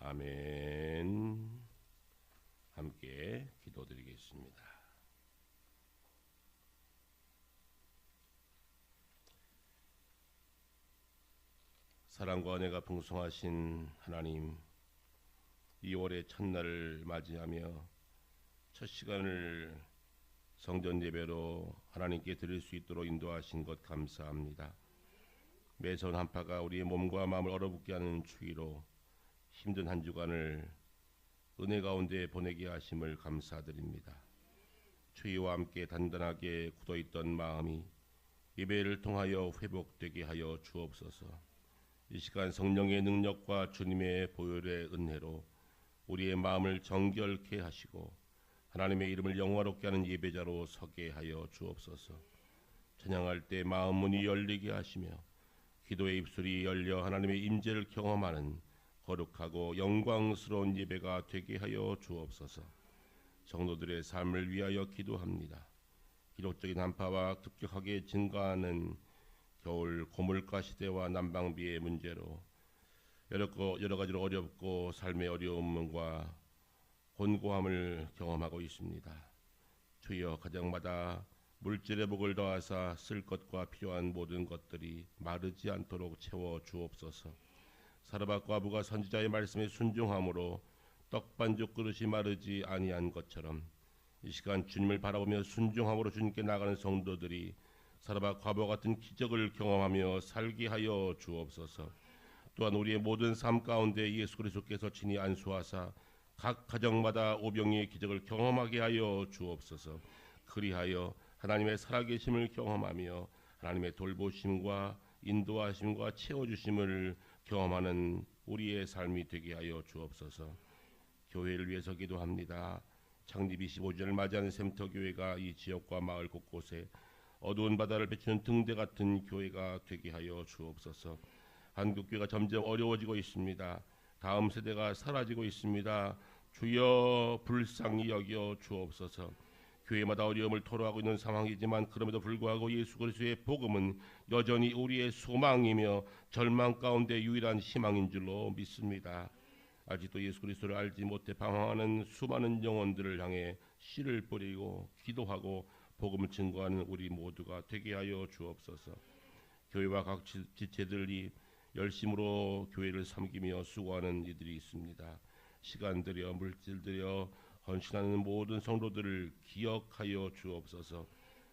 아멘. 함께 기도드리겠습니다. 사랑과 은혜가 풍성하신 하나님, 2월의 첫날을 맞이하며 첫 시간을 성전 예배로 하나님께 드릴 수 있도록 인도하신 것 감사합니다. 매선 한파가 우리의 몸과 마음을 얼어붙게 하는 추위로 힘든 한 주간을 은혜 가운데 보내게 하심을 감사드립니다. 추위와 함께 단단하게 굳어있던 마음이 예배를 통하여 회복되게 하여 주옵소서. 이 시간 성령의 능력과 주님의 보혈의 은혜로 우리의 마음을 정결케 하시고 하나님의 이름을 영화롭게 하는 예배자로 서게 하여 주옵소서. 찬양할 때 마음 문이 열리게 하시며 기도의 입술이 열려 하나님의 임재를 경험하는 거룩하고 영광스러운 예배가 되게 하여 주옵소서. 성도들의 삶을 위하여 기도합니다. 기록적인 한파와 급격하게 증가하는 겨울 고물가 시대와 난방비의 문제로 여러 가지로 어렵고 삶의 어려움과 곤고함을 경험하고 있습니다. 주여, 가정마다 물질의 복을 더하사 쓸 것과 필요한 모든 것들이 마르지 않도록 채워 주옵소서. 사르밧 과부가 선지자의 말씀에 순종함으로 떡반죽 그릇이 마르지 아니한 것처럼 이 시간 주님을 바라보며 순종함으로 주님께 나가는 성도들이 사르밧 과부와 같은 기적을 경험하며 살게 하여 주옵소서. 또한 우리의 모든 삶 가운데 예수 그리스도께서 친히 안수하사 각 가정마다 오병이의 기적을 경험하게 하여 주옵소서. 그리하여 하나님의 살아계심을 경험하며 하나님의 돌보심과 인도하심과 채워주심을 경험하는 우리의 삶이 되게 하여 주옵소서. 교회를 위해서 기도합니다. 창립 25주년을 맞이하는 샘터교회가 이 지역과 마을 곳곳에 어두운 바다를 비추는 등대 같은 교회가 되게 하여 주옵소서. 한국교회가 점점 어려워지고 있습니다. 다음 세대가 사라지고 있습니다. 주여, 불쌍히 여겨 주옵소서. 교회마다 어려움을 토로하고 있는 상황이지만 그럼에도 불구하고 예수 그리스도의 복음은 여전히 우리의 소망이며 절망 가운데 유일한 희망인 줄로 믿습니다. 아직도 예수 그리스도를 알지 못해 방황하는 수많은 영혼들을 향해 씨를 뿌리고 기도하고 복음을 증거하는 우리 모두가 되게 하여 주옵소서. 교회와 각 지체들이 열심으로 교회를 섬기며 수고하는 이들이 있습니다. 시간 들여 물질 들여 헌신하는 모든 성도들을 기억하여 주옵소서.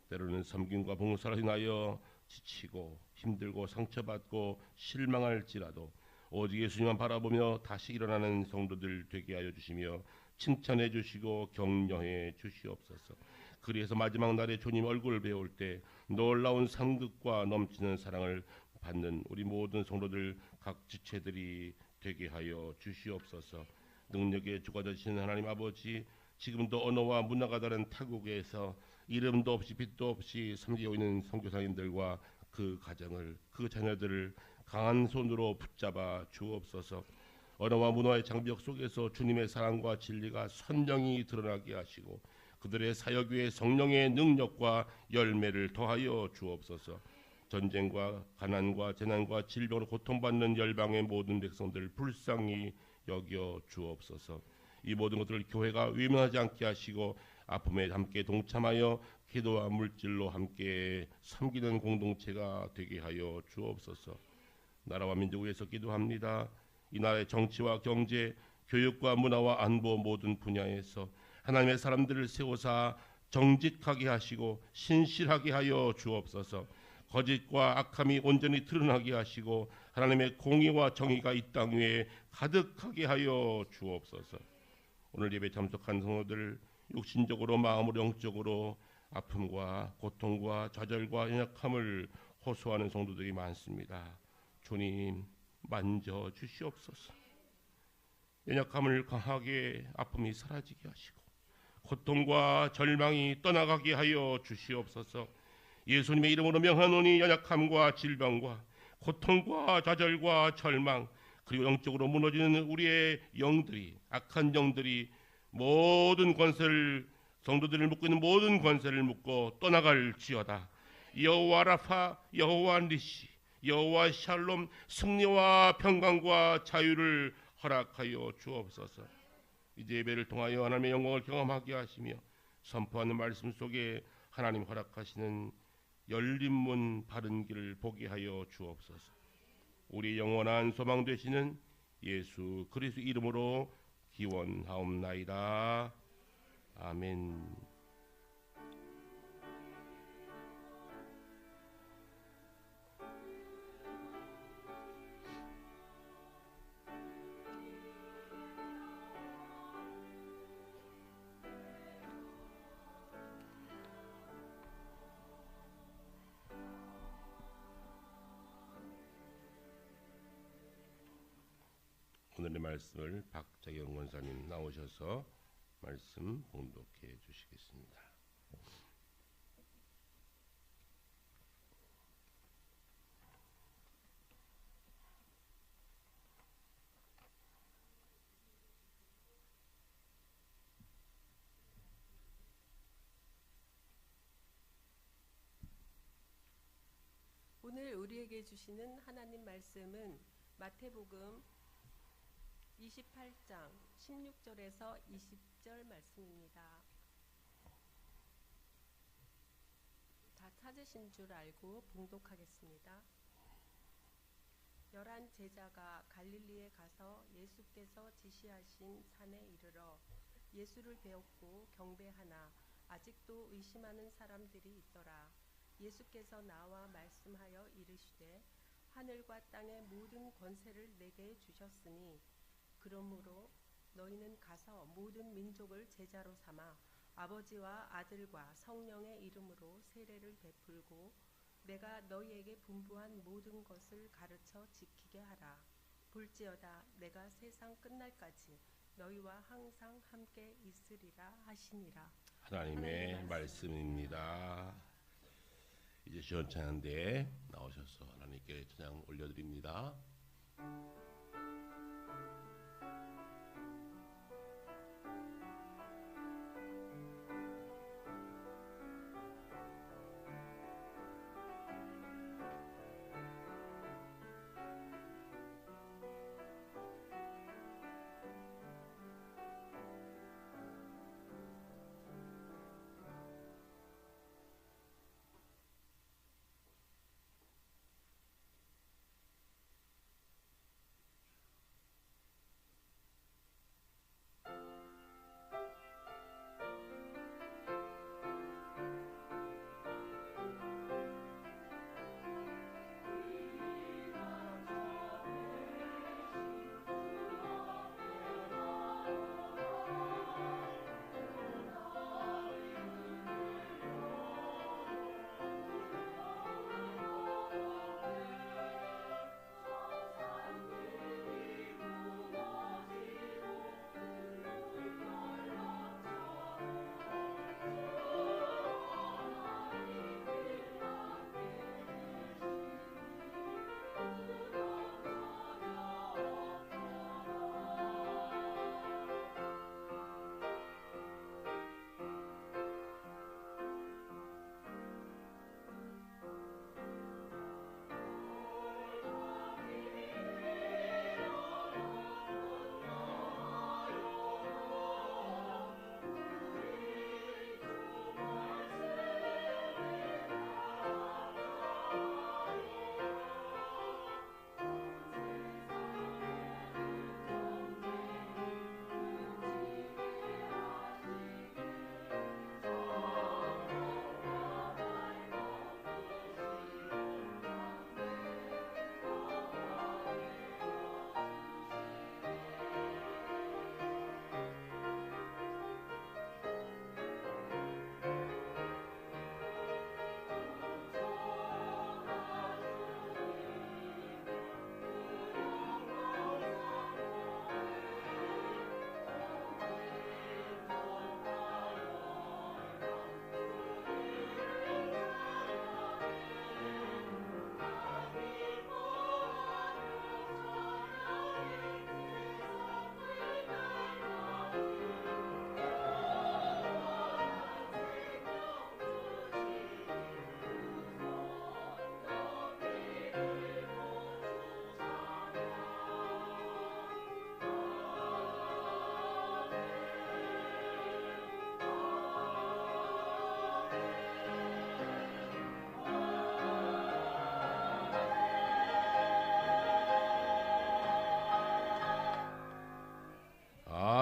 때로는 섬김과 봉사를 인하여 지치고 힘들고 상처받고 실망할지라도 오직 예수님만 바라보며 다시 일어나는 성도들 되게 하여 주시며 칭찬해 주시고 격려해 주시옵소서. 그래서 마지막 날에 주님 얼굴을 배울 때 놀라운 상급과 넘치는 사랑을 받는 우리 모든 성도들 각 지체들이 되게 하여 주시옵소서. 능력의 주가 되시는 하나님 아버지, 지금도 언어와 문화가 다른 타국에서 이름도 없이 빛도 없이 섬기고 있는 선교사님들과 그 가정을, 그 자녀들을 강한 손으로 붙잡아 주옵소서. 언어와 문화의 장벽 속에서 주님의 사랑과 진리가 선명히 드러나게 하시고 그들의 사역 위에 성령의 능력과 열매를 더하여 주옵소서. 전쟁과 가난과 재난과 질병으로 고통받는 열방의 모든 백성들을 불쌍히 여겨 주옵소서. 이 모든 것들을 교회가 외면하지 않게 하시고 아픔에 함께 동참하여 기도와 물질로 함께 섬기는 공동체가 되게 하여 주옵소서. 나라와 민족을 위해서 기도합니다. 이 나라의 정치와 경제, 교육과 문화와 안보 모든 분야에서 하나님의 사람들을 세우사 정직하게 하시고 신실하게 하여 주옵소서. 거짓과 악함이 온전히 드러나게 하시고 하나님의 공의와 정의가 이 땅 위에 가득하게 하여 주옵소서. 오늘 예배 참석한 성도들 육신적으로 마음으로 영적으로 아픔과 고통과 좌절과 연약함을 호소하는 성도들이 많습니다. 주님 만져 주시옵소서. 연약함을 강하게 아픔이 사라지게 하시고 고통과 절망이 떠나가게 하여 주시옵소서. 예수님의 이름으로 명하노니 연약함과 질병과 고통과 좌절과 절망 그리고 영적으로 무너지는 우리의 영들이, 악한 영들이 모든 권세를, 성도들을 묶고 있는 모든 권세를 묶고 떠나갈지어다. 여호와 라파, 여호와 니시, 여호와 샬롬, 승리와 평강과 자유를 허락하여 주옵소서. 이제 예배를 통하여 하나님의 영광을 경험하게 하시며 선포하는 말씀 속에 하나님 허락하시는 열린 문 바른 길을 보게 하여 주옵소서. 우리 영원한 소망 되시는 예수 그리스도 이름으로 기원하옵나이다. 아멘. 오늘의 말씀을 박자경 권사님 나오셔서 말씀 봉독해 주시겠습니다. 오늘 우리에게 주시는 하나님 말씀은 마태복음 28장 16절에서 20절 말씀입니다. 다 찾으신 줄 알고 봉독하겠습니다. 11 제자가 갈릴리에 가서 예수께서 지시하신 산에 이르러 예수를 배웠고 경배하나 아직도 의심하는 사람들이 있더라. 예수께서 나와 말씀하여 이르시되 하늘과 땅의 모든 권세를 내게 주셨으니 그러므로 너희는 가서 모든 민족을 제자로 삼아 아버지와 아들과 성령의 이름으로 세례를 베풀고 내가 너희에게 분부한 모든 것을 가르쳐 지키게 하라. 볼지어다 내가 세상 끝날까지 너희와 항상 함께 있으리라 하시니라. 하나님의 말씀입니다. 이제 시원 찬양대 나오셔서 하나님께 찬양 올려드립니다.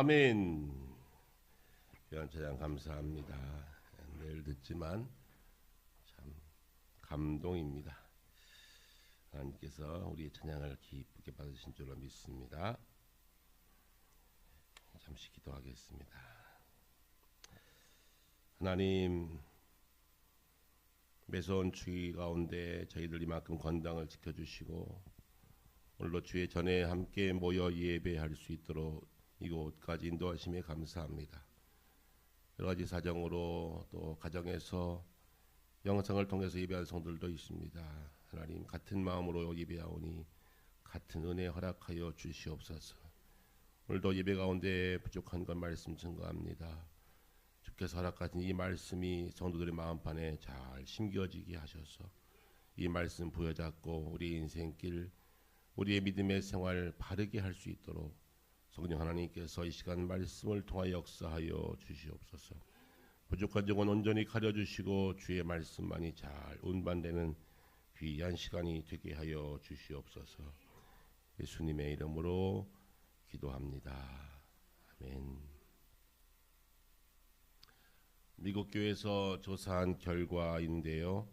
아멘. 귀한 찬양 감사합니다. 늘 듣지만 참 감동입니다. 하나님께서 우리의 찬양을 기쁘게 받으신 줄로 믿습니다. 잠시 기도하겠습니다. 하나님, 매서운 추위 가운데 저희들 이만큼 건강을 지켜주시고 오늘도 주의 전에 함께 모여 예배할 수 있도록 이곳까지 인도하심에 감사합니다. 여러 가지 사정으로 또 가정에서 영상을 통해서 예배하는 성들도 있습니다. 하나님, 같은 마음으로 예배하오니 같은 은혜 허락하여 주시옵소서. 오늘도 예배 가운데 부족한 것 말씀 증거합니다. 주께서 허락하신 이 말씀이 성도들의 마음판에 잘 심겨지게 하셔서 이 말씀 부여잡고 우리 인생길, 우리의 믿음의 생활 바르게 할 수 있도록 성령 하나님께서 이 시간 말씀을 통하여 역사하여 주시옵소서. 부족한 점은 온전히 가려주시고 주의 말씀만이 잘 운반되는 귀한 시간이 되게 하여 주시옵소서. 예수님의 이름으로 기도합니다. 아멘. 미국 교회에서 조사한 결과인데요,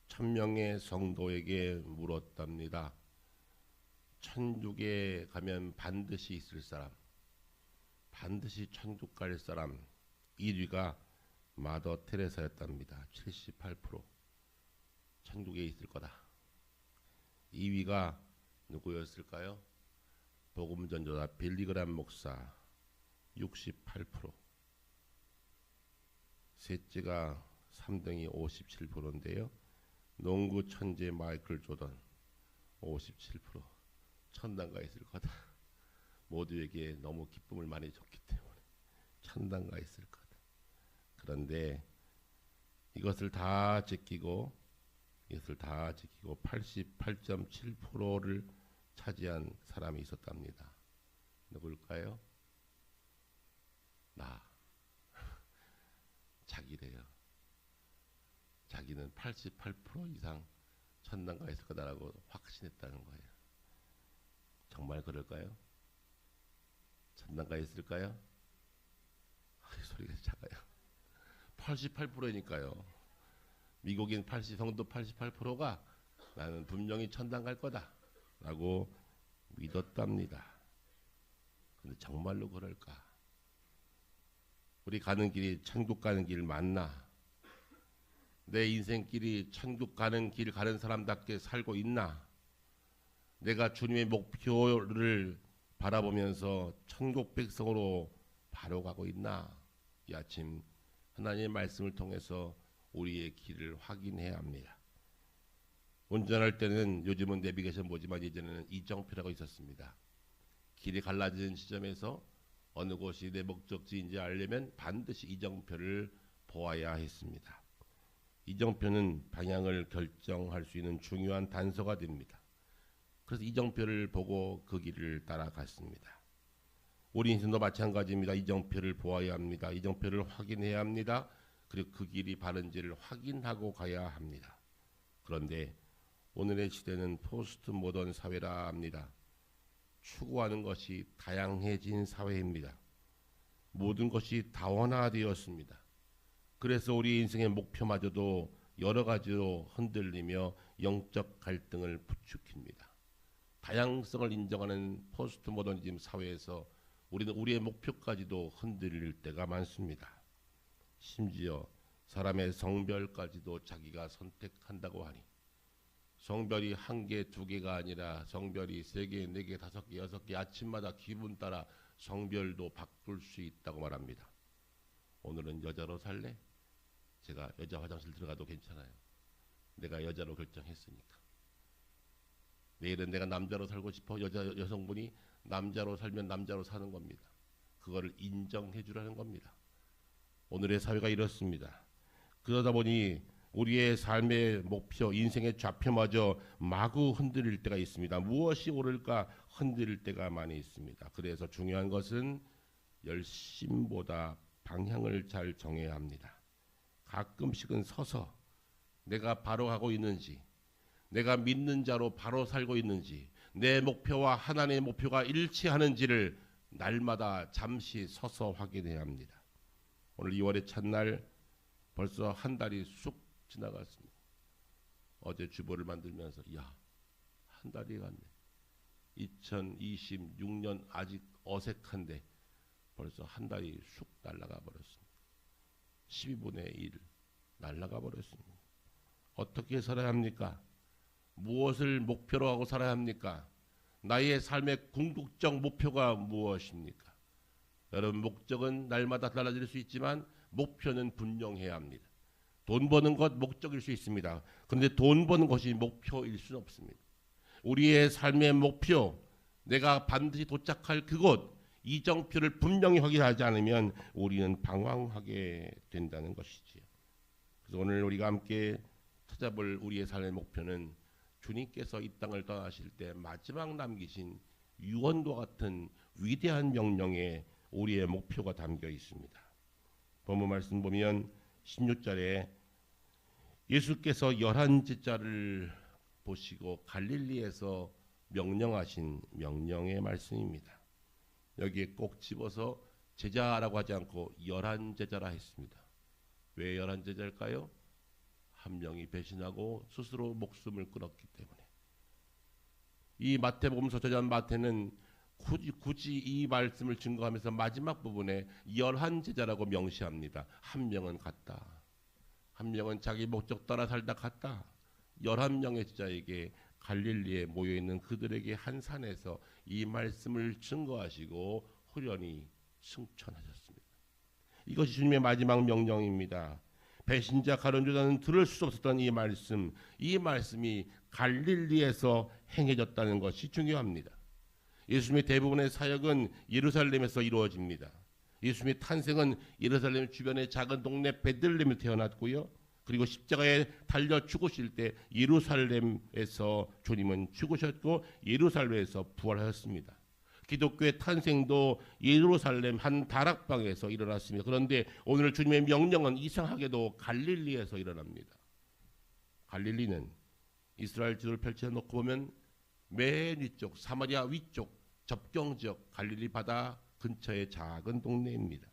1000명의 성도에게 물었답니다. 천국에 가면 반드시 있을 사람, 반드시 천국 갈 사람 1위가 마더 테레사였답니다. 78%. 천국에 있을 거다. 2위가 누구였을까요? 복음 전도자 빌리그람 목사 68%. 셋째가 3등이 57%인데요. 농구 천재 마이클 조던 57%. 천당가 있을 거다. 모두에게 너무 기쁨을 많이 줬기 때문에 천당가 있을 거다. 그런데 이것을 다 지키고 88.7%를 차지한 사람이 있었답니다. 누굴까요? 나. 자기래요. 자기는 88% 이상 천당가 있을 거다라고 확신했다는 거예요. 정말 그럴까요? 천당가 있을까요? 소리가 작아요. 88%니까요. 미국인 성도 88%가 나는 분명히 천당 갈 거다 라고 믿었답니다. 근데 정말로 그럴까? 우리 가는 길이 천국 가는 길 맞나? 내 인생길이 천국 가는 길 가는 사람답게 살고 있나? 내가 주님의 목표를 바라보면서 천국 백성으로 바로 가고 있나? 이 아침 하나님의 말씀을 통해서 우리의 길을 확인해야 합니다. 운전할 때는 요즘은 내비게이션 보지만 예전에는 이정표라고 있었습니다. 길이 갈라지는 지점에서 어느 곳이 내 목적지인지 알려면 반드시 이정표를 보아야 했습니다. 이정표는 방향을 결정할 수 있는 중요한 단서가 됩니다. 그래서 이정표를 보고 그 길을 따라갔습니다. 우리 인생도 마찬가지입니다. 이정표를 보아야 합니다. 이정표를 확인해야 합니다. 그리고 그 길이 바른지를 확인하고 가야 합니다. 그런데 오늘의 시대는 포스트 모던 사회라 합니다. 추구하는 것이 다양해진 사회입니다. 모든 것이 다원화되었습니다. 그래서 우리 인생의 목표마저도 여러 가지로 흔들리며 영적 갈등을 부추깁니다. 다양성을 인정하는 포스트 모더니즘 사회에서 우리는 우리의 목표까지도 흔들릴 때가 많습니다. 심지어 사람의 성별까지도 자기가 선택한다고 하니 성별이 1개, 2개가 아니라 성별이 3개, 4개, 5개, 6개 아침마다 기분 따라 성별도 바꿀 수 있다고 말합니다. 오늘은 여자로 살래? 제가 여자 화장실 들어가도 괜찮아요. 내가 여자로 결정했으니까. 내일은 내가 남자로 살고 싶어. 여성분이 남자로 살면 남자로 사는 겁니다. 그거를 인정해 주라는 겁니다. 오늘의 사회가 이렇습니다. 그러다 보니 우리의 삶의 목표, 인생의 좌표마저 마구 흔들릴 때가 있습니다. 무엇이 옳을까 흔들릴 때가 많이 있습니다. 그래서 중요한 것은 열심보다 방향을 잘 정해야 합니다. 가끔씩은 서서 내가 바로 하고 있는지, 내가 믿는 자로 바로 살고 있는지, 내 목표와 하나님의 목표가 일치하는지를 날마다 잠시 서서 확인해야 합니다. 오늘 2월의 첫날 벌써 한 달이 쑥 지나갔습니다. 어제 주보를 만들면서 한 달이 갔네. 2026년 아직 어색한데 벌써 한 달이 쑥 날아가 버렸습니다. 12분의 1 날아가 버렸습니다. 어떻게 살아야 합니까? 무엇을 목표로 하고 살아야 합니까? 나의 삶의 궁극적 목표가 무엇입니까? 여러분, 목적은 날마다 달라질 수 있지만 목표는 분명해야 합니다. 돈 버는 것 목적일 수 있습니다. 그런데 돈 버는 것이 목표일 수는 없습니다. 우리의 삶의 목표, 내가 반드시 도착할 그곳, 이정표를 분명히 확인하지 않으면 우리는 방황하게 된다는 것이지요. 그래서 오늘 우리가 함께 찾아볼 우리의 삶의 목표는 주님께서 이 땅을 떠나실 때 마지막 남기신 유언과 같은 위대한 명령에 우리의 목표가 담겨 있습니다. 본문 말씀 보면 16절에 예수께서 11제자를 보시고 갈릴리에서 명령하신 명령의 말씀입니다. 여기에 꼭 집어서 제자라고 하지 않고 11제자라 했습니다. 왜 11제자일까요? 한 명이 배신하고 스스로 목숨을 끊었기 때문에. 이 마태복음서 저자 마태는 굳이 이 말씀을 증거하면서 마지막 부분에 11제자라고 명시합니다. 한 명은 갔다. 한 명은 자기 목적 따라 살다 갔다. 11명의 제자에게 갈릴리에 모여있는 그들에게 한 산에서 이 말씀을 증거하시고 후련히 승천하셨습니다. 이것이 주님의 마지막 명령입니다. 배신자 가룟 유다는 들을 수 없었던 이 말씀이 갈릴리에서 행해졌다는 것이 중요합니다. 예수님의 대부분의 사역은 예루살렘에서 이루어집니다. 예수님의 탄생은 예루살렘 주변의 작은 동네 베들레헴에 태어났고요. 그리고 십자가에 달려 죽으실 때 예루살렘에서 주님은 죽으셨고 예루살렘에서 부활하셨습니다. 기독교의 탄생도 예루살렘 한 다락방에서 일어났습니다. 그런데 오늘 주님의 명령은 이상하게도 갈릴리에서 일어납니다. 갈릴리는 이스라엘 지도를 펼쳐놓고 보면 맨 위쪽 사마리아 위쪽 접경지역 갈릴리 바다 근처의 작은 동네입니다.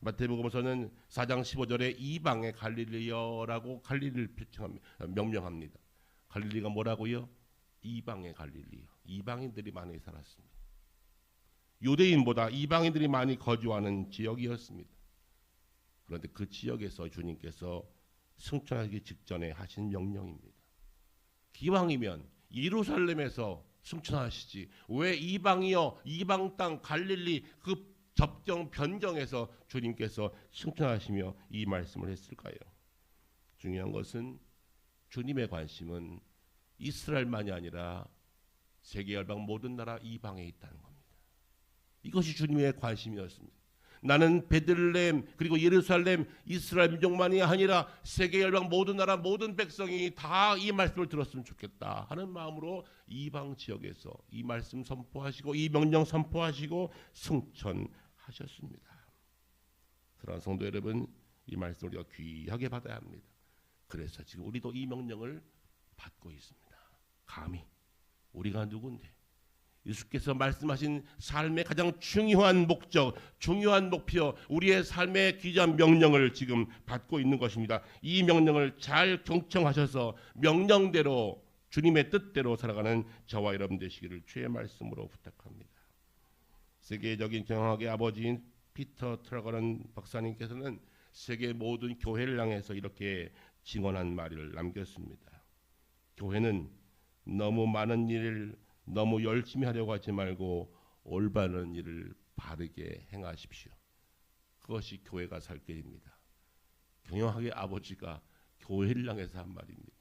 마태복음서는 4장 15절에 이방의 갈릴리여라고 갈릴리를 명명합니다. 갈릴리가 뭐라고요? 이방의 갈릴리요. 이방인들이 많이 살았습니다. 유대인보다 이방인들이 많이 거주하는 지역이었습니다. 그런데 그 지역에서 주님께서 승천하기 직전에 하신 명령입니다. 기왕이면 예루살렘에서 승천하시지 왜 이방이여 이방 땅 갈릴리 그 접경 변경에서 주님께서 승천하시며 이 말씀을 했을까요? 중요한 것은 주님의 관심은 이스라엘만이 아니라 세계 열방 모든 나라 이방에 있다는 겁니다. 이것이 주님의 관심이었습니다. 나는 베들레헴 그리고 예루살렘 이스라엘 민족만이 아니라 세계 열방 모든 나라 모든 백성이 다 이 말씀을 들었으면 좋겠다 하는 마음으로 이방 지역에서 이 말씀 선포하시고 이 명령 선포하시고 승천하셨습니다. 그러나 성도 여러분, 이 말씀을 우리가 귀하게 받아야 합니다. 그래서 지금 우리도 이 명령을 받고 있습니다. 감히 우리가 누군데 예수께서 말씀하신 삶의 가장 중요한 목적, 중요한 목표, 우리의 삶의 귀한 명령을 지금 받고 있는 것입니다. 이 명령을 잘 경청하셔서 명령대로 주님의 뜻대로 살아가는 저와 여러분 되시기를 주의 말씀으로 부탁합니다. 세계적인 경영학의 아버지인 피터 트라거런 박사님께서는 세계 모든 교회를 향해서 이렇게 증언한 말을 남겼습니다. 교회는 너무 많은 일을 너무 열심히 하려고 하지 말고 올바른 일을 바르게 행하십시오. 그것이 교회가 살 길입니다. 경영학의 아버지가 교회를 향해서 한 말입니다.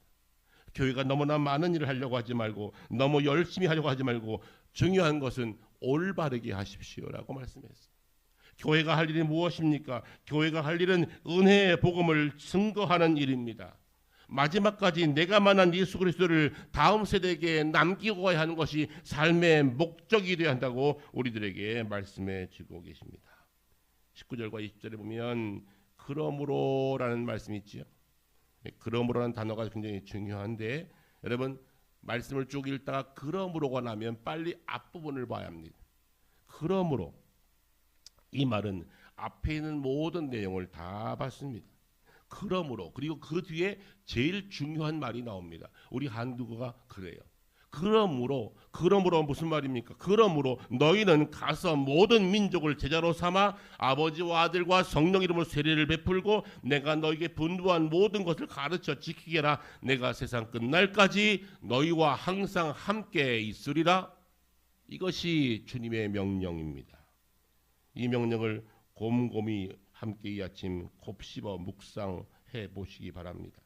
교회가 너무나 많은 일을 하려고 하지 말고 너무 열심히 하려고 하지 말고 중요한 것은 올바르게 하십시오라고 말씀했어요. 교회가 할 일이 무엇입니까? 교회가 할 일은 은혜의 복음을 증거하는 일입니다. 마지막까지 내가 만난 예수 그리스도를 다음 세대에게 남기고 가야 하는 것이 삶의 목적이 되어야 한다고 우리들에게 말씀해 주고 계십니다. 19절과 20절에 보면 그러므로라는 말씀이 있죠. 그러므로라는 단어가 굉장히 중요한데 여러분 말씀을 쭉 읽다가 그러므로가 나면 빨리 앞부분을 봐야 합니다. 그러므로 이 말은 앞에 있는 모든 내용을 다 봤습니다. 그러므로, 그리고 그 뒤에 제일 중요한 말이 나옵니다. 우리 한국어가 그래요. 그러므로 무슨 말입니까? 그러므로 너희는 가서 모든 민족을 제자로 삼아 아버지와 아들과 성령 이름으로 세례를 베풀고 내가 너희에게 분부한 모든 것을 가르쳐 지키게 하라. 내가 세상 끝날까지 너희와 항상 함께 있으리라. 이것이 주님의 명령입니다. 이 명령을 곰곰이 함께 이 아침 곱씹어 묵상해 보시기 바랍니다.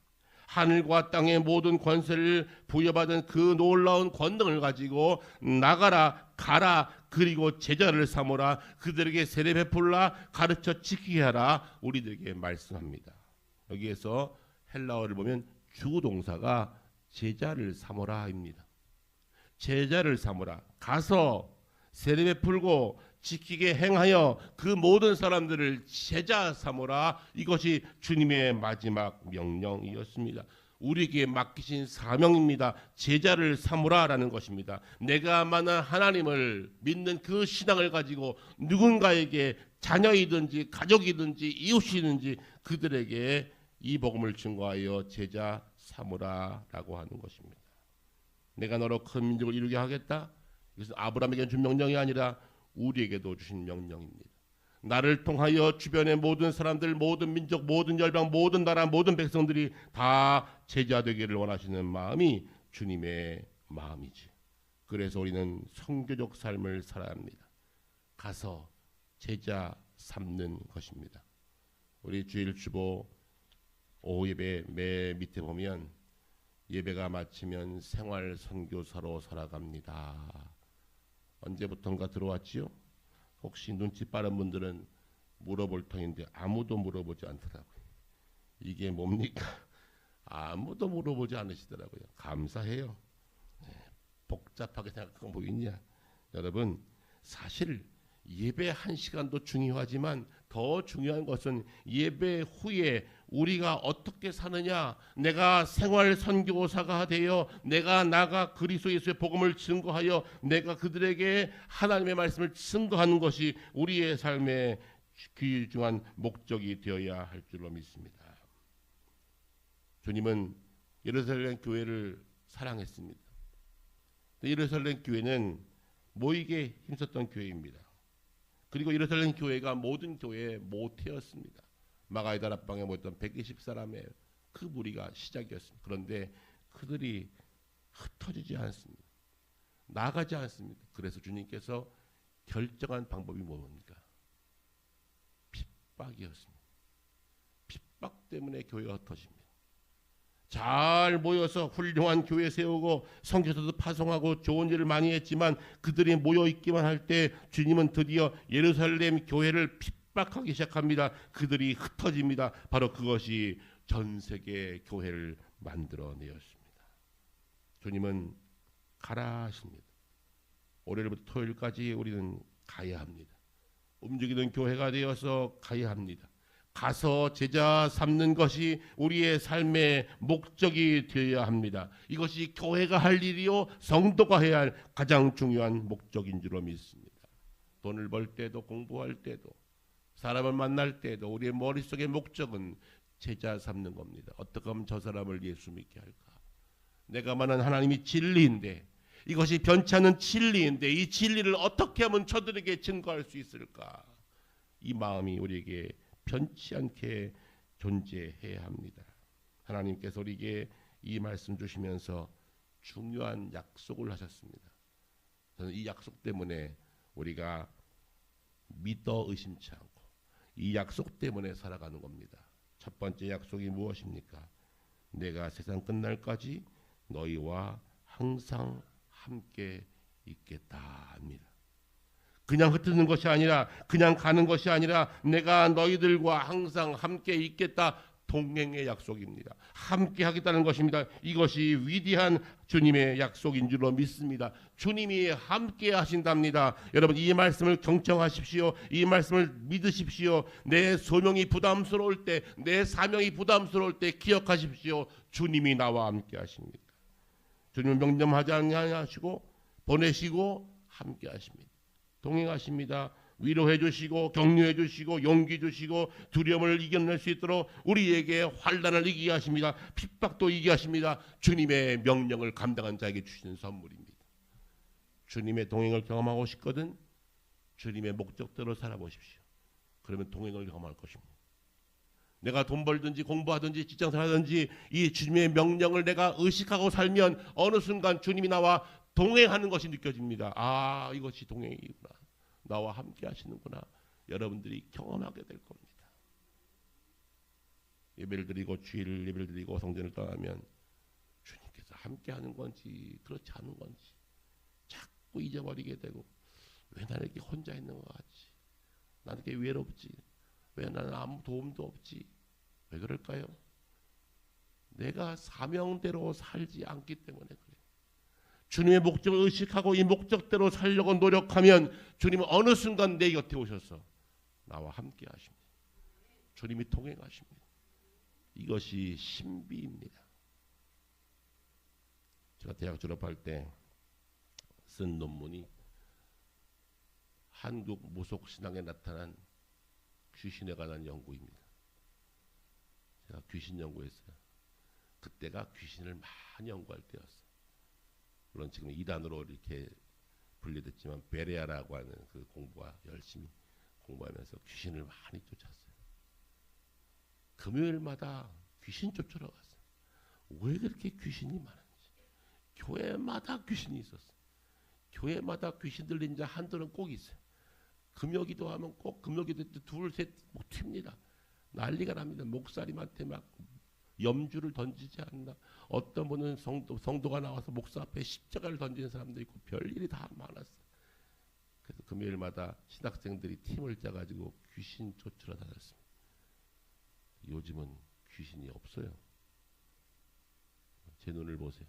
하늘과 땅의 모든 권세를 부여받은 그 놀라운 권능을 가지고 나가라, 가라, 그리고 제자를 삼으라, 그들에게 세례 베풀라, 가르쳐 지키게 하라 우리들에게 말씀합니다. 여기에서 헬라어를 보면 주동사가 제자를 삼으라입니다. 제자를 삼으라, 가서 세례 베풀고 지키게 행하여 그 모든 사람들을 제자 삼으라. 이것이 주님의 마지막 명령이었습니다. 우리에게 맡기신 사명입니다. 제자를 삼으라라는 것입니다. 내가 만난 하나님을 믿는 그 신앙을 가지고 누군가에게 자녀이든지 가족이든지 이웃이든지 그들에게 이 복음을 증거하여 제자 삼으라라고 하는 것입니다. 내가 너로 큰 민족을 이루게 하겠다. 이것은 아브라함에게 준 명령이 아니라 우리에게도 주신 명령입니다. 나를 통하여 주변의 모든 사람들, 모든 민족, 모든 열방, 모든 나라, 모든 백성들이 다 제자 되기를 원하시는 마음이 주님의 마음이지. 그래서 우리는 선교적 삶을 살아야 합니다. 가서 제자 삼는 것입니다. 우리 주일 주보 오후 예배 매 밑에 보면 예배가 마치면 생활 선교사로 살아갑니다. 언제부턴가 들어왔지요? 혹시 눈치 빠른 분들은 물어볼 터인데 아무도 물어보지 않더라고요. 이게 뭡니까? 아무도 물어보지 않으시더라고요. 감사해요. 복잡하게 생각하고 뭐 있냐? 여러분, 사실 예배 1시간도 중요하지만 더 중요한 것은 예배 후에 우리가 어떻게 사느냐, 내가 생활 선교사가 되어 내가 나가 그리스도 예수의 복음을 증거하여 내가 그들에게 하나님의 말씀을 증거하는 것이 우리의 삶의 귀중한 목적이 되어야 할 줄로 믿습니다. 주님은 예루살렘 교회를 사랑했습니다. 예루살렘 교회는 모이게 힘썼던 교회입니다. 그리고 예루살렘 교회가 모든 교회의 모태였습니다. 마가의 다락방에 모였던 120사람의 그 무리가 시작이었습니다. 그런데 그들이 흩어지지 않습니다. 나가지 않습니다. 그래서 주님께서 결정한 방법이 뭡니까? 핍박이었습니다. 핍박 때문에 교회가 흩어집니다. 잘 모여서 훌륭한 교회 세우고 선교사도 파송하고 좋은 일을 많이 했지만 그들이 모여 있기만 할 때 주님은 드디어 예루살렘 교회를 핍박하기 시작합니다. 그들이 흩어집니다. 바로 그것이 전 세계 교회를 만들어내었습니다. 주님은 가라 하십니다. 월요일부터 토요일까지 우리는 가야 합니다. 움직이는 교회가 되어서 가야 합니다. 가서 제자 삼는 것이 우리의 삶의 목적이 되어야 합니다. 이것이 교회가 할 일이요 성도가 해야 할 가장 중요한 목적인 줄로 믿습니다. 돈을 벌 때도 공부할 때도 사람을 만날 때도 우리의 머릿속의 목적은 제자 삼는 겁니다. 어떻게 하면 저 사람을 예수 믿게 할까? 내가 말하는 하나님이 진리인데, 이것이 변치 않는 진리인데 이 진리를 어떻게 하면 저들에게 증거할 수 있을까? 이 마음이 우리에게 변치 않게 존재해야 합니다. 하나님께서 우리에게 이 말씀 주시면서 중요한 약속을 하셨습니다. 저는 이 약속 때문에 우리가 믿어 의심치 않고 이 약속 때문에 살아가는 겁니다. 첫 번째 약속이 무엇입니까? 내가 세상 끝날까지 너희와 항상 함께 있겠다 합니다. 그냥 흩어지는 것이 아니라, 그냥 가는 것이 아니라 내가 너희들과 항상 함께 있겠다. 동행의 약속입니다. 함께 하겠다는 것입니다. 이것이 위대한 주님의 약속인 줄로 믿습니다. 주님이 함께 하신답니다. 여러분, 이 말씀을 경청하십시오. 이 말씀을 믿으십시오. 내 소명이 부담스러울 때, 내 사명이 부담스러울 때 기억하십시오. 주님이 나와 함께 하십니다. 주님은 명령하지 아니하시고 보내시고 함께 하십니다. 동행하십니다. 위로해 주시고 격려해 주시고 용기 주시고 두려움을 이겨낼 수 있도록 우리에게 환난을 이기게 하십니다. 핍박도 이기게 하십니다. 주님의 명령을 감당한 자에게 주시는 선물입니다. 주님의 동행을 경험하고 싶거든 주님의 목적대로 살아보십시오. 그러면 동행을 경험할 것입니다. 내가 돈 벌든지 공부하든지 직장생활하든지 이 주님의 명령을 내가 의식하고 살면 어느 순간 주님이 나와 동행하는 것이 느껴집니다. 아, 이것이 동행이구나. 나와 함께 하시는구나. 여러분들이 경험하게 될 겁니다. 예배를 드리고 주일 예배를 드리고 성전을 떠나면 주님께서 함께 하는 건지 그렇지 않은 건지 자꾸 잊어버리게 되고 왜 나는 이렇게 혼자 있는 것 같지? 나는 이렇게 외롭지? 왜 나는 아무 도움도 없지? 왜 그럴까요? 내가 사명대로 살지 않기 때문에 그래요. 주님의 목적을 의식하고 이 목적대로 살려고 노력하면 주님은 어느 순간 내 곁에 오셔서 나와 함께 하십니다. 주님이 동행하십니다. 이것이 신비입니다. 제가 대학 졸업할 때 쓴 논문이 한국 무속신앙에 나타난 귀신에 관한 연구입니다. 제가 귀신 연구했어요. 그때가 귀신을 많이 연구할 때였어요. 물론 지금 이단으로 이렇게 분리됐지만 베레아라고 하는 그 공부와 열심히 공부하면서 귀신을 많이 쫓았어요. 금요일마다 귀신 쫓으러 갔어요. 왜 그렇게 귀신이 많은지. 교회마다 귀신이 있었어요. 교회마다 귀신 들린 자 한둘은 꼭 있어요. 금요기도 하면 꼭 금요기도 둘, 셋 못 튑니다. 난리가 납니다. 목사님한테 막 염주를 던지지 않나. 어떤 분은 성도가 나와서 목사 앞에 십자가를 던지는 사람도 있고 별일이 다 많았어요. 그래서 금요일마다 신학생들이 팀을 짜가지고 귀신 쫓으러 다녔습니다. 요즘은 귀신이 없어요. 제 눈을 보세요.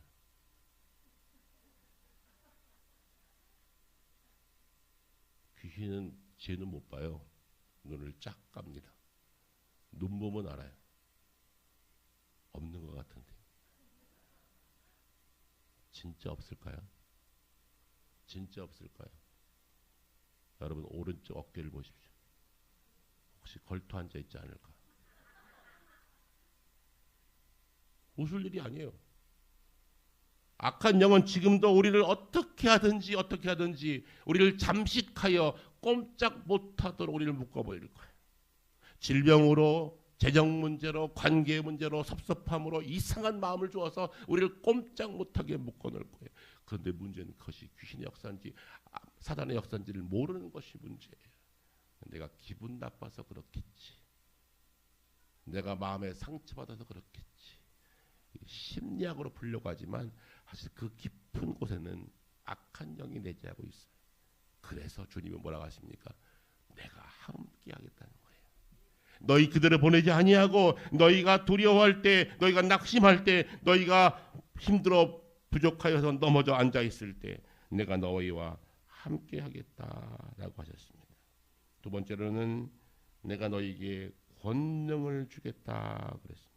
귀신은 제 눈 못 봐요. 눈을 쫙 깝니다. 눈 보면 알아요. 없는 것 같은데. 진짜 없을까요? 진짜 없을까요? 여러분 오른쪽 어깨를 보십시오. 혹시 걸터 앉아 있지 않을까? 웃을 일이 아니에요. 악한 영은 지금도 우리를 어떻게 하든지 우리를 잠식하여 꼼짝 못하도록 우리를 묶어버릴 거예요. 질병으로, 재정 문제로, 관계 문제로, 섭섭함으로 이상한 마음을 주어서 우리를 꼼짝 못하게 묶어놓을 거예요. 그런데 문제는 그것이 귀신의 역사인지 사단의 역사인지를 모르는 것이 문제예요. 내가 기분 나빠서 그렇겠지. 내가 마음에 상처받아서 그렇겠지. 심리학으로 풀려고 하지만 사실 그 깊은 곳에는 악한 영이 내재하고 있어요. 그래서 주님은 뭐라고 하십니까? 내가 함께 하겠다는 거예요. 너희 그들을 보내지 아니하고 너희가 두려워할 때, 너희가 낙심할 때, 너희가 힘들어 부족하여서 넘어져 앉아 있을 때 내가 너희와 함께 하겠다라고 하셨습니다. 두 번째로는 내가 너희에게 권능을 주겠다 그랬습니다.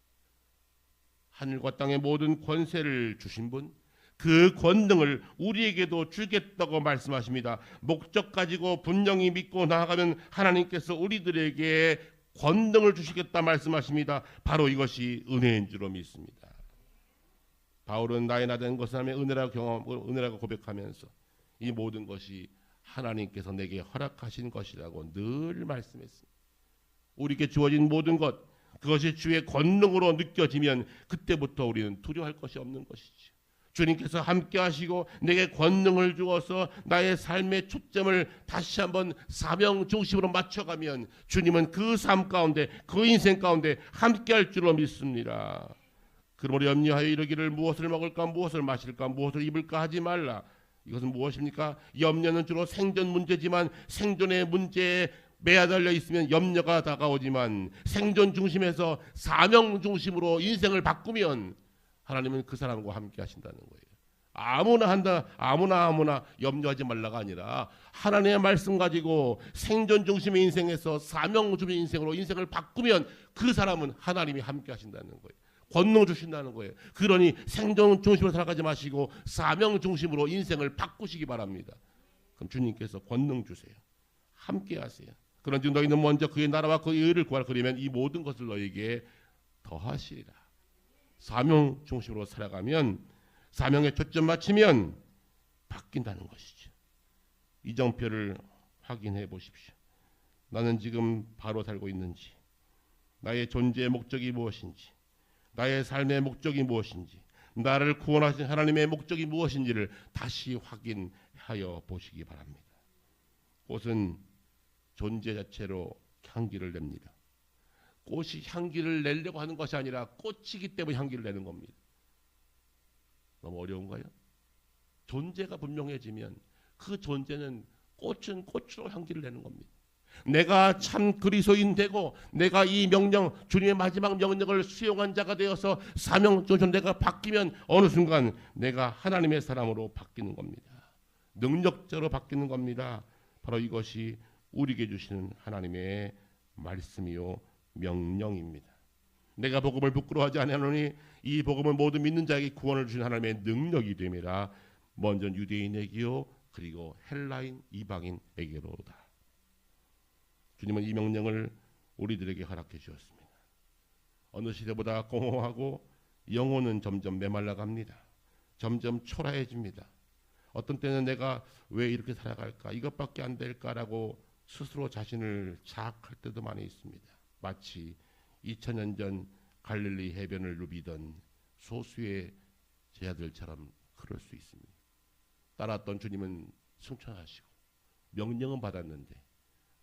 하늘과 땅의 모든 권세를 주신 분, 그 권능을 우리에게도 주겠다고 말씀하십니다. 목적 가지고 분명히 믿고 나아가면 하나님께서 우리들에게 권능을 주시겠다 말씀하십니다. 바로 이것이 은혜인 줄로 믿습니다. 바울은 나의 나된 것을 하며 은혜라고 고백하면서 이 모든 것이 하나님께서 내게 허락하신 것이라고 늘 말씀했습니다. 우리에게 주어진 모든 것, 그것이 주의 권능으로 느껴지면 그때부터 우리는 두려워할 것이 없는 것이죠. 주님께서 함께 하시고 내게 권능을 주어서 나의 삶의 초점을 다시 한번 사명 중심으로 맞춰가면 주님은 그 삶 가운데, 그 인생 가운데 함께 할 줄로 믿습니다. 그러므로 염려하여 이르기를 무엇을 먹을까, 무엇을 마실까, 무엇을 입을까 하지 말라. 이것은 무엇입니까? 염려는 주로 생존 문제지만 생존의 문제에 매달려 있으면 염려가 다가오지만 생존 중심에서 사명 중심으로 인생을 바꾸면 하나님은 그 사람과 함께 하신다는 거예요. 아무나 염려하지 말라가 아니라 하나님의 말씀 가지고 생존 중심의 인생에서 사명 중심의 인생으로 인생을 바꾸면 그 사람은 하나님이 함께 하신다는 거예요. 권능 주신다는 거예요. 그러니 생존 중심으로 살아가지 마시고 사명 중심으로 인생을 바꾸시기 바랍니다. 그럼 주님께서 권능 주세요. 함께 하세요. 그런즉 너희는 먼저 그의 나라와 그의 의를 구하라. 그러면 이 모든 것을 너희에게 더하시리라. 사명 중심으로 살아가면, 사명에 초점 맞추면 바뀐다는 것이죠. 이정표를 확인해 보십시오. 나는 지금 바로 살고 있는지, 나의 존재의 목적이 무엇인지, 나의 삶의 목적이 무엇인지, 나를 구원하신 하나님의 목적이 무엇인지를 다시 확인하여 보시기 바랍니다. 꽃은 존재 자체로 향기를 냅니다. 꽃이 향기를 내려고 하는 것이 아니라 꽃이기 때문에 향기를 내는 겁니다. 너무 어려운가요? 존재가 분명해지면 그 존재는 꽃은 꽃으로 향기를 내는 겁니다. 내가 참 그리스도인 되고 내가 이 명령, 주님의 마지막 명령을 수용한 자가 되어서 사명 중심으로 내가 바뀌면 어느 순간 내가 하나님의 사람으로 바뀌는 겁니다. 능력자로 바뀌는 겁니다. 바로 이것이 우리에게 주시는 하나님의 말씀이요 명령입니다. 내가 복음을 부끄러워하지 아니하노니 이 복음을 모두 믿는 자에게 구원을 주신 하나님의 능력이 됨이라. 먼저 유대인에게요 그리고 헬라인 이방인에게로다. 주님은 이 명령을 우리들에게 허락해 주었습니다. 어느 시대보다 공허하고 영혼은 점점 메말라갑니다. 점점 초라해집니다. 어떤 때는 내가 왜 이렇게 살아갈까, 이것밖에 안 될까라고 스스로 자신을 자학할 때도 많이 있습니다. 마치 2000년 전 갈릴리 해변을 누비던 소수의 제자들처럼 그럴 수 있습니다. 따랐던 주님은 승천하시고 명령은 받았는데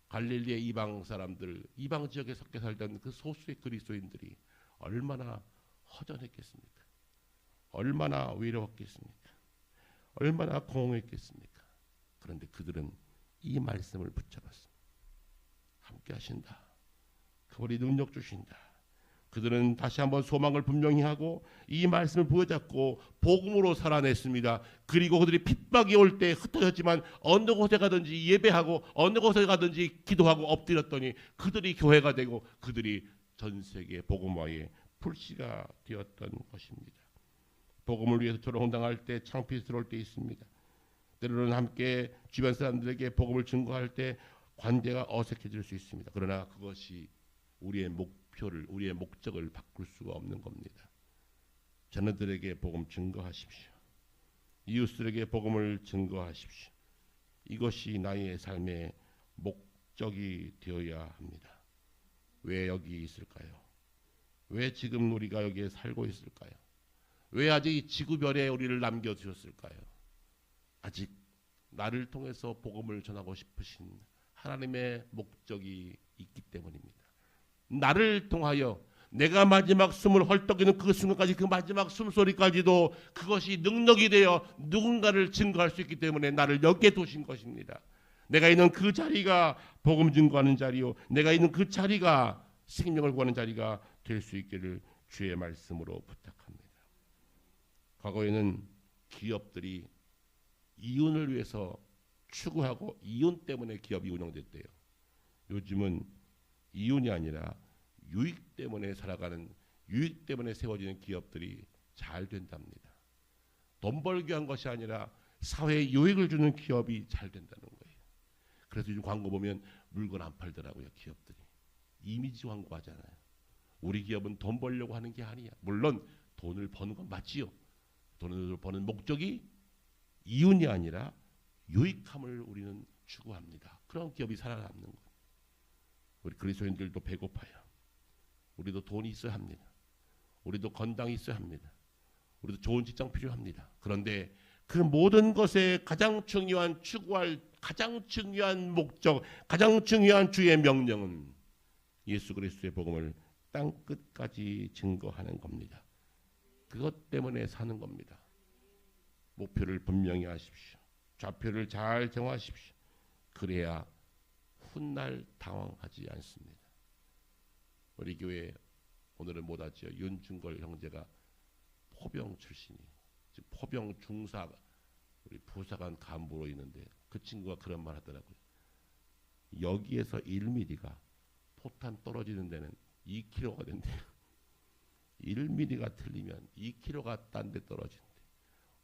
갈릴리의 이방 사람들, 이방 지역에 섞여 살던 그 소수의 그리스도인들이 얼마나 허전했겠습니까? 얼마나 외로웠겠습니까? 얼마나 공허했겠습니까? 그런데 그들은 이 말씀을 붙잡았습니다. 함께 하신다. 그분이 능력 주신다. 그들은 다시 한번 소망을 분명히 하고 이 말씀을 부여잡고 복음으로 살아냈습니다. 그리고 그들이 핍박이 올 때 흩어졌지만 어느 곳에 가든지 예배하고 어느 곳에 가든지 기도하고 엎드렸더니 그들이 교회가 되고 그들이 전 세계 복음화의 불씨가 되었던 것입니다. 복음을 위해서 조롱당할 때, 창피스러울 때 있습니다. 때로는 함께 주변 사람들에게 복음을 증거할 때 관계가 어색해질 수 있습니다. 그러나 그것이 우리의 목표를, 우리의 목적을 바꿀 수가 없는 겁니다. 자녀들에게 복음 증거하십시오. 이웃들에게 복음을 증거하십시오. 이것이 나의 삶의 목적이 되어야 합니다. 왜 여기 있을까요? 왜 지금 우리가 여기에 살고 있을까요? 왜 아직 이 지구별에 우리를 남겨두셨을까요? 아직 나를 통해서 복음을 전하고 싶으신 하나님의 목적이 있기 때문입니다. 나를 통하여 내가 마지막 숨을 헐떡이는 그 순간까지, 그 마지막 숨소리까지도 그것이 능력이 되어 누군가를 증거할 수 있기 때문에 나를 여기에 두신 것입니다. 내가 있는 그 자리가 복음 증거하는 자리요, 내가 있는 그 자리가 생명을 구하는 자리가 될 수 있기를 주의 말씀으로 부탁합니다. 과거에는 기업들이 이윤을 위해서 추구하고 이윤 때문에 기업이 운영됐대요. 요즘은 이윤이 아니라 유익 때문에 살아가는, 유익 때문에 세워지는 기업들이 잘 된답니다. 돈 벌기 위한 것이 아니라 사회에 유익을 주는 기업이 잘 된다는 거예요. 그래서 요즘 광고 보면 물건 안 팔더라고요. 기업들이 이미지 광고 하잖아요. 우리 기업은 돈 벌려고 하는 게 아니야. 물론 돈을 버는 건 맞지요. 돈을 버는 목적이 이윤이 아니라 유익함을 우리는 추구합니다. 그런 기업이 살아남는 거예요. 우리 그리스도인들도 배고파요. 우리도 돈이 있어야 합니다. 우리도 건강이 있어야 합니다. 우리도 좋은 직장 필요합니다. 그런데 그 모든 것에 가장 중요한 추구할 가장 중요한 목적, 가장 중요한 주의 명령은 예수 그리스도의 복음을 땅 끝까지 증거하는 겁니다. 그것 때문에 사는 겁니다. 목표를 분명히 하십시오. 좌표를 잘 정하십시오. 그래야 훗날 당황하지 않습니다. 우리 교회 오늘은 못하죠. 윤중걸 형제가 포병 출신이, 지금 포병 중사, 우리 부사관 간부로 있는데 그 친구가 그런 말 하더라고요. 여기에서 1mm가 포탄 떨어지는 데는 2km가 된대요. 1mm가 틀리면 2km가 딴 데 떨어진대.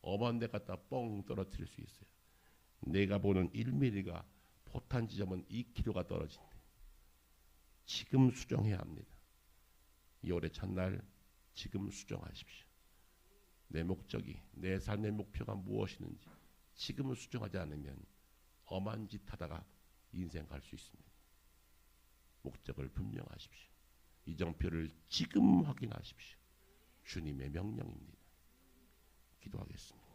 엄한 데 갖다 뻥 떨어뜨릴 수 있어요. 내가 보는 1mm가 포탄 지점은 2km가 떨어진대. 지금 수정해야 합니다. 2월의 첫날 지금 수정하십시오. 내 목적이, 내 삶의 목표가 무엇이는지 지금 수정하지 않으면 엄한 짓 하다가 인생 갈 수 있습니다. 목적을 분명하십시오. 이정표를 지금 확인하십시오. 주님의 명령입니다. 기도하겠습니다.